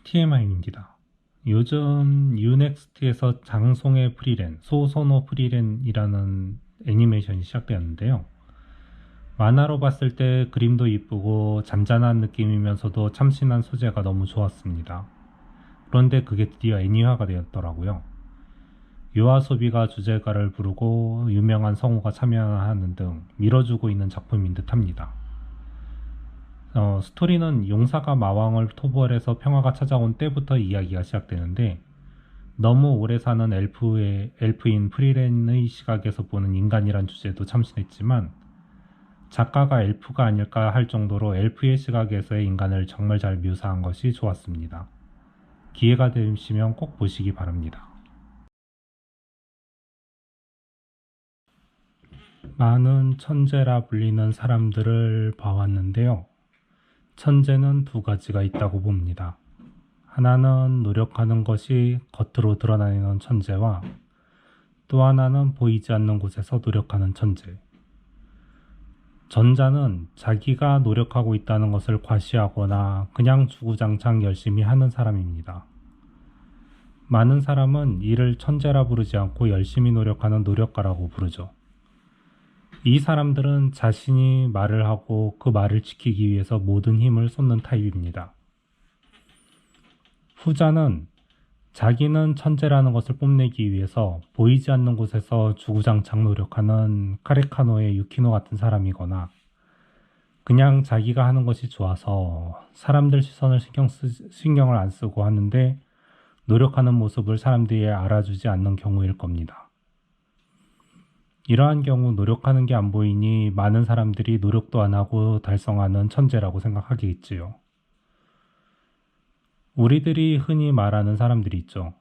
TMI입니다. 요즘 유넥스트에서 장송의 프리랜, 소소노 프리랜이라는 애니메이션이 시작되었는데요. 만화로 봤을 때 그림도 이쁘고 잔잔한 느낌이면서도 참신한 소재가 너무 좋았습니다. 그런데 그게 드디어 애니화가 되었더라고요. 요아소비가 주제가를 부르고 유명한 성우가 참여하는 등 밀어주고 있는 작품인 듯합니다. 스토리는 용사가 마왕을 토벌해서 평화가 찾아온 때부터 이야기가 시작되는데, 너무 오래 사는 엘프인 프리렌의 시각에서 보는 인간이란 주제도 참신했지만, 작가가 엘프가 아닐까 할 정도로 엘프의 시각에서의 인간을 정말 잘 묘사한 것이 좋았습니다. 기회가 되시면 꼭 보시기 바랍니다. 많은 천재라 불리는 사람들을 봐왔는데요. 천재는 두 가지가 있다고 봅니다. 하나는 노력하는 것이 겉으로 드러나는 천재와 또 하나는 보이지 않는 곳에서 노력하는 천재. 전자는 자기가 노력하고 있다는 것을 과시하거나 그냥 주구장창 열심히 하는 사람입니다. 많은 사람은 이를 천재라 부르지 않고 열심히 노력하는 노력가라고 부르죠. 이 사람들은 자신이 말을 하고 그 말을 지키기 위해서 모든 힘을 쏟는 타입입니다. 후자는 자기는 천재라는 것을 뽐내기 위해서 보이지 않는 곳에서 주구장창 노력하는 카레카노의 유키노 같은 사람이거나, 그냥 자기가 하는 것이 좋아서 사람들 시선을 신경을 안 쓰고 하는데 노력하는 모습을 사람들이 알아주지 않는 경우일 겁니다. 이러한 경우 노력하는 게 안 보이니 많은 사람들이 노력도 안 하고 달성하는 천재라고 생각하겠지요. 우리들이 흔히 말하는 사람들이 있죠.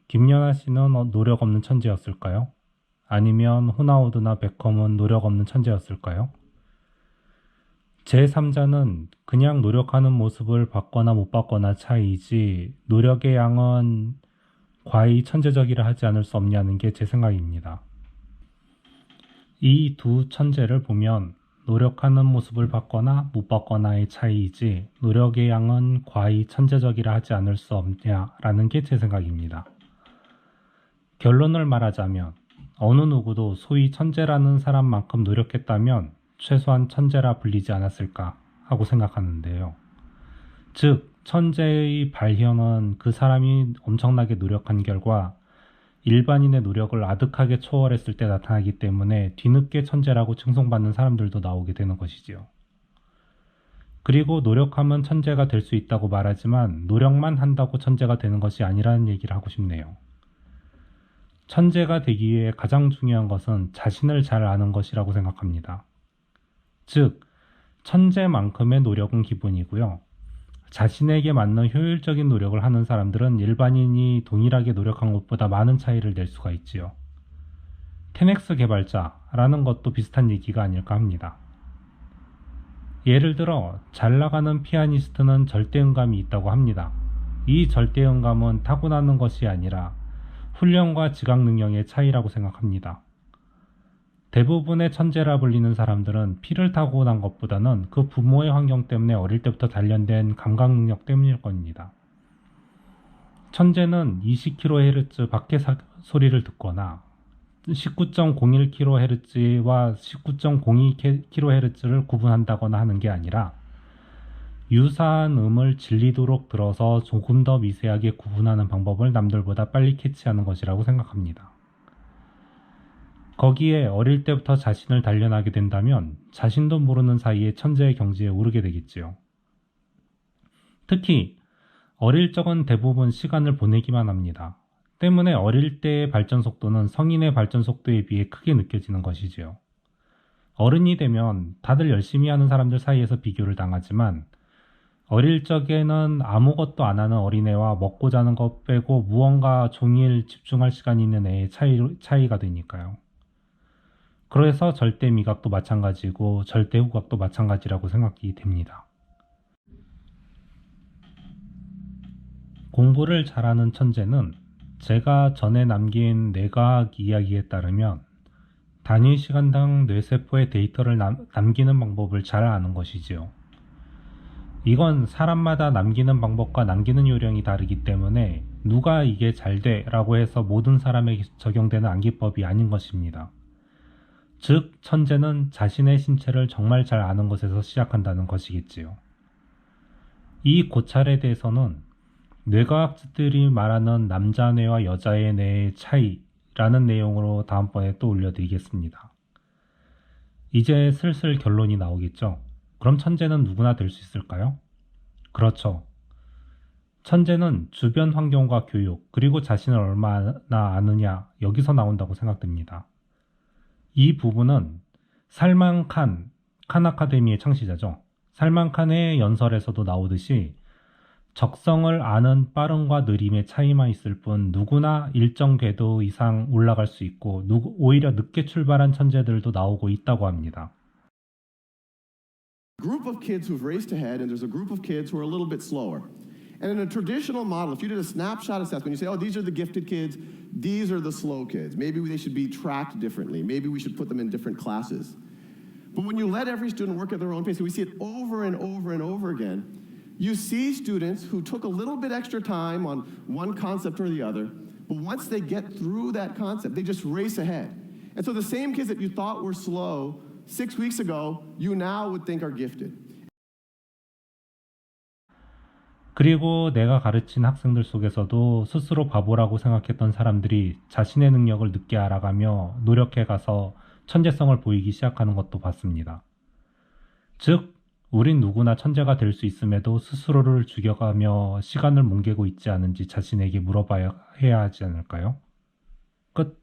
김연아 씨는 노력 없는 천재였을까요? 아니면 호나우드나 베컴은 노력 없는 천재였을까요? 제3자는 그냥 노력하는 모습을 봤거나 못 봤거나 차이지, 노력의 양은 과히 천재적이라 하지 않을 수 없냐는 게 제 생각입니다. 이 두 천재를 보면 노력하는 모습을 봤거나 못 봤거나의 차이이지, 노력의 양은 과히 천재적이라 하지 않을 수 없냐라는 게 제 생각입니다. 결론을 말하자면 어느 누구도 소위 천재라는 사람만큼 노력했다면 최소한 천재라 불리지 않았을까 하고 생각하는데요. 즉, 천재의 발현은 그 사람이 엄청나게 노력한 결과 일반인의 노력을 아득하게 초월했을 때 나타나기 때문에 뒤늦게 천재라고 칭송받는 사람들도 나오게 되는 것이지요. 그리고 노력하면 천재가 될 수 있다고 말하지만 노력만 한다고 천재가 되는 것이 아니라는 얘기를 하고 싶네요. 천재가 되기 위해 가장 중요한 것은 자신을 잘 아는 것이라고 생각합니다. 즉, 천재만큼의 노력은 기본이고요. 자신에게 맞는 효율적인 노력을 하는 사람들은 일반인이 동일하게 노력한 것보다 많은 차이를 낼 수가 있지요. 테넥스 개발자라는 것도 비슷한 얘기가 아닐까 합니다. 예를 들어 잘 나가는 피아니스트는 절대음감이 있다고 합니다. 이 절대음감은 타고나는 것이 아니라 훈련과 지각 능력의 차이라고 생각합니다. 대부분의 천재라 불리는 사람들은 피를 타고난 것보다는 그 부모의 환경 때문에 어릴 때부터 단련된 감각 능력 때문일 겁니다. 천재는 20kHz 밖의 소리를 듣거나 19.01kHz와 19.02kHz를 구분한다거나 하는 게 아니라 유사한 음을 질리도록 들어서 조금 더 미세하게 구분하는 방법을 남들보다 빨리 캐치하는 것이라고 생각합니다. 거기에 어릴 때부터 자신을 단련하게 된다면 자신도 모르는 사이에 천재의 경지에 오르게 되겠지요. 특히 어릴 적은 대부분 시간을 보내기만 합니다. 때문에 어릴 때의 발전 속도는 성인의 발전 속도에 비해 크게 느껴지는 것이지요. 어른이 되면 다들 열심히 하는 사람들 사이에서 비교를 당하지만 어릴 적에는 아무것도 안 하는 어린애와 먹고 자는 것 빼고 무언가 종일 집중할 시간이 있는 애의 차이가 되니까요. 그래서 절대 미각도 마찬가지고 절대 후각도 마찬가지라고 생각이 됩니다. 공부를 잘하는 천재는 제가 전에 남긴 뇌과학 이야기에 따르면 단위 시간당 뇌세포의 데이터를 남기는 방법을 잘 아는 것이지요. 이건 사람마다 남기는 방법과 남기는 요령이 다르기 때문에 누가 이게 잘 돼 라고 해서 모든 사람에게 적용되는 암기법이 아닌 것입니다. 즉, 천재는 자신의 신체를 정말 잘 아는 것에서 시작한다는 것이겠지요. 이 고찰에 대해서는 뇌과학자들이 말하는 남자 뇌와 여자의 뇌의 차이라는 내용으로 다음번에 또 올려드리겠습니다. 이제 슬슬 결론이 나오겠죠? 그럼 천재는 누구나 될 수 있을까요? 그렇죠. 천재는 주변 환경과 교육, 그리고 자신을 얼마나 아느냐, 여기서 나온다고 생각됩니다. 이 부분은 살만 칸 아카데미의 창시자죠. 살만 칸의 연설에서도 나오듯이 적성을 아는 빠름과 느림의 차이만 있을 뿐 누구나 일정 궤도 이상 올라갈 수 있고 오히려 늦게 출발한 천재들도 나오고 있다고 합니다. Group of kids who've raced ahead, and there's a group of kids who are a little bit slower. And in a traditional model, if you did a snapshot assessment, you say, oh, these are the gifted kids, these are the slow kids. Maybe they should be tracked differently. Maybe we should put them in different classes. But when you let every student work at their own pace, and we see it over and over and over again, you see students who took a little bit extra time on one concept or the other, but once they get through that concept, they just race ahead. And so the same kids that you thought were slow 6 weeks ago, you now would think are gifted. 그리고 내가 가르친 학생들 속에서도 스스로 바보라고 생각했던 사람들이 자신의 능력을 늦게 알아가며 노력해 가서 천재성을 보이기 시작하는 것도 봤습니다. 즉, 우린 누구나 천재가 될 수 있음에도 스스로를 죽여가며 시간을 뭉개고 있지 않은지 자신에게 물어봐야 해야 하지 않을까요? 끝.